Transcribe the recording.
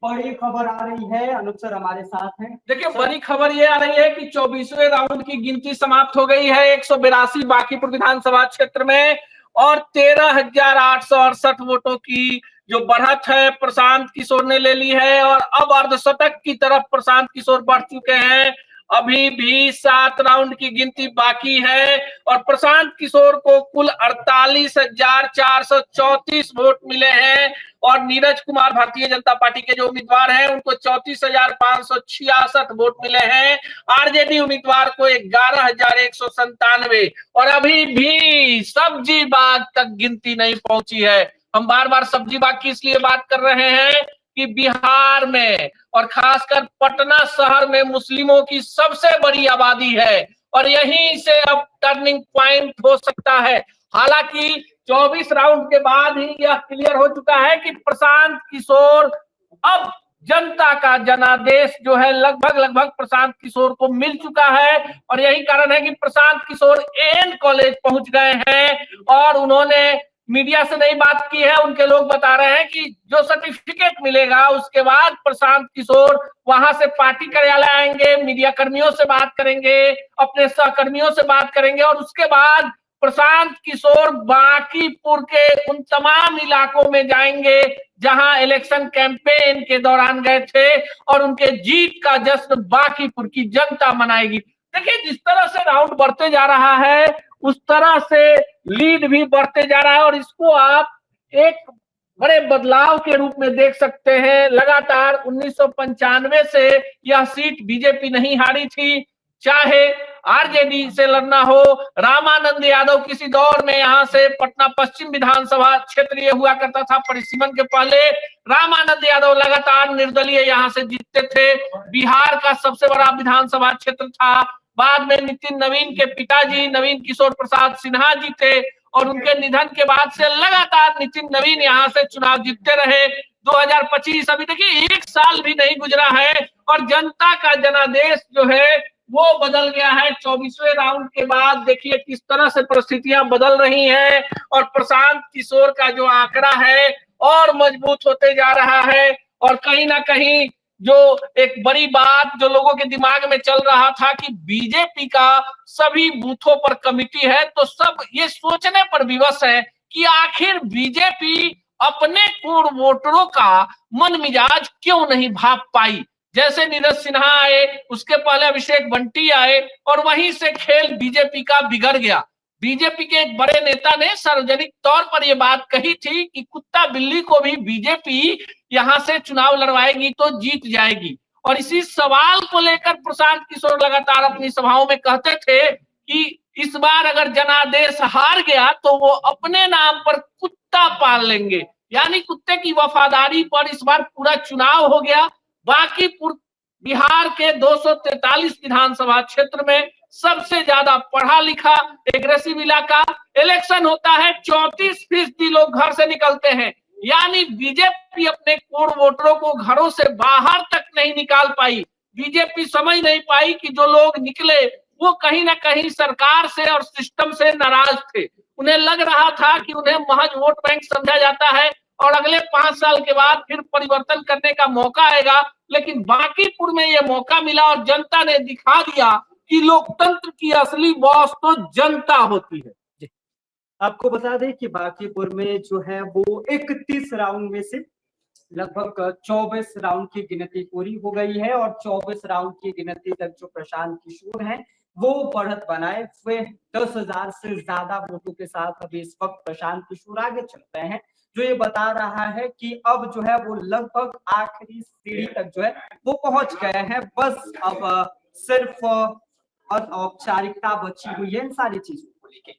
बड़ी खबर आ रही है, अनूप सर हमारे साथ हैं। देखिए, बड़ी खबर ये आ रही है कि 24वें राउंड की गिनती समाप्त हो गई है 182 बांकीपुर विधानसभा क्षेत्र में, और 13,868 वोटों की जो बढ़त है प्रशांत किशोर ने ले ली है, और अब अर्धशतक की तरफ प्रशांत किशोर बढ़ चुके हैं। अभी भी 7 राउंड की गिनती बाकी है और प्रशांत किशोर को कुल 48,434 वोट मिले हैं, और नीरज कुमार भारतीय जनता पार्टी के जो उम्मीदवार हैं उनको 34,566 वोट मिले हैं। आरजेडी उम्मीदवार को 11,197, और अभी भी सब्जी बाग तक गिनती नहीं पहुंची है। हम बार बार सब्जी बाग की इसलिए बात कर रहे हैं कि बिहार में और खासकर पटना शहर में मुस्लिमों की सबसे बड़ी आबादी है, और यहीं से अब टर्निंग पॉइंट हो सकता है। हालांकि 24 राउंड के बाद ही यह क्लियर हो चुका है कि प्रशांत किशोर, अब जनता का जनादेश जो है लगभग प्रशांत किशोर को मिल चुका है, और यही कारण है कि प्रशांत किशोर एएन कॉलेज पहुंच गए हैं, और उन्होंने मीडिया से नहीं बात की है। उनके लोग बता रहे हैं कि जो सर्टिफिकेट मिलेगा उसके बाद प्रशांत किशोर वहां से पार्टी कार्यालय आएंगे, मीडिया कर्मियों से बात करेंगे, अपने सहकर्मियों से बात करेंगे, और उसके बाद प्रशांत किशोर बांकीपुर के उन तमाम इलाकों में जाएंगे जहां इलेक्शन कैंपेन के दौरान गए थे, और उनके जीत का जश्न बांकीपुर की जनता मनाएगी। देखिए, जिस तरह से राउंड बढ़ते जा रहा है उस तरह से लीड भी बढ़ते जा रहा है, और इसको आप एक बड़े बदलाव के रूप में देख सकते हैं। लगातार 1995 से यह सीट बीजेपी नहीं हारी थी, चाहे आरजेडी से लड़ना हो। रामानंद यादव किसी दौर में यहाँ से पटना पश्चिम विधानसभा क्षेत्र ये हुआ करता था, परिसीमन के पहले रामानंद यादव लगातार निर्दलीय यहाँ से जीतते थे। बिहार का सबसे बड़ा विधानसभा क्षेत्र था। बाद में नितिन नवीन के पिताजी नवीन किशोर प्रसाद सिन्हा जी थे, और उनके निधन के बाद से लगातार नितिन नवीन यहाँ से चुनाव जीतते रहे। 2025 अभी देखिए 1 साल भी नहीं गुजरा है, और जनता का जनादेश जो है वो बदल गया है। 24वें राउंड के बाद देखिए किस तरह से परिस्थितियां बदल रही हैं, और प्रशांत किशोर का जो आंकड़ा है और मजबूत होते जा रहा है। और कहीं ना कहीं जो एक बड़ी बात जो लोगों के दिमाग में चल रहा था कि बीजेपी का सभी बूथों पर कमिटी है, तो सब ये सोचने पर विवश है कि आखिर बीजेपी अपने कोर वोटरों का मन मिजाज क्यों नहीं भाप पाई। जैसे नीरज सिन्हा आए, उसके पहले अभिषेक बंटी आए, और वहीं से खेल बीजेपी का बिगड़ गया। बीजेपी के एक बड़े नेता ने सार्वजनिक तौर पर यह बात कही थी कि कुत्ता बिल्ली को भी बीजेपी यहां से चुनाव लड़वाएगी तो जीत जाएगी, और इसी सवाल को लेकर प्रशांत किशोर लगातार अपनी सभाओं में कहते थे कि इस बार अगर जनादेश हार गया तो वो अपने नाम पर कुत्ता पाल लेंगे, यानी कुत्ते की वफादारी पर इस बार पूरा चुनाव हो गया। बांकीपुर बिहार के 243 विधानसभा क्षेत्र में सबसे ज्यादा पढ़ा लिखा एग्रेसिव इलाका। इलेक्शन होता है 34% लोग घर से निकलते हैं, यानी बीजेपी अपने कोर वोटरों को घरों से बाहर तक नहीं निकाल पाई। बीजेपी समझ नहीं पाई कि जो लोग निकले वो कहीं ना कहीं सरकार से और सिस्टम से नाराज थे। उन्हें लग रहा था कि उन्हें महज वोट बैंक समझा जाता है और अगले 5 साल के बाद फिर परिवर्तन करने का मौका आएगा, लेकिन बांकीपुर में यह मौका मिला और जनता ने दिखा दिया कि लोकतंत्र की असली बॉस तो जनता होती है। आपको बता दें कि बांकीपुर में जो है वो 31 राउंड में से लगभग 24 राउंड की गिनती पूरी हो गई है, और 24 राउंड की गिनती तक जो प्रशांत किशोर हैं वो बढ़त बनाए हुए 10,000 से ज्यादा वोटों के साथ अभी इस वक्त प्रशांत किशोर आगे चल रहे हैं, जो ये बता रहा है कि अब जो है वो लगभग आखिरी सीढ़ी तक जो है वो पहुंच गए हैं। बस अब सिर्फ औपचारिकता बची हुई है इन सारी चीजों को लेकर।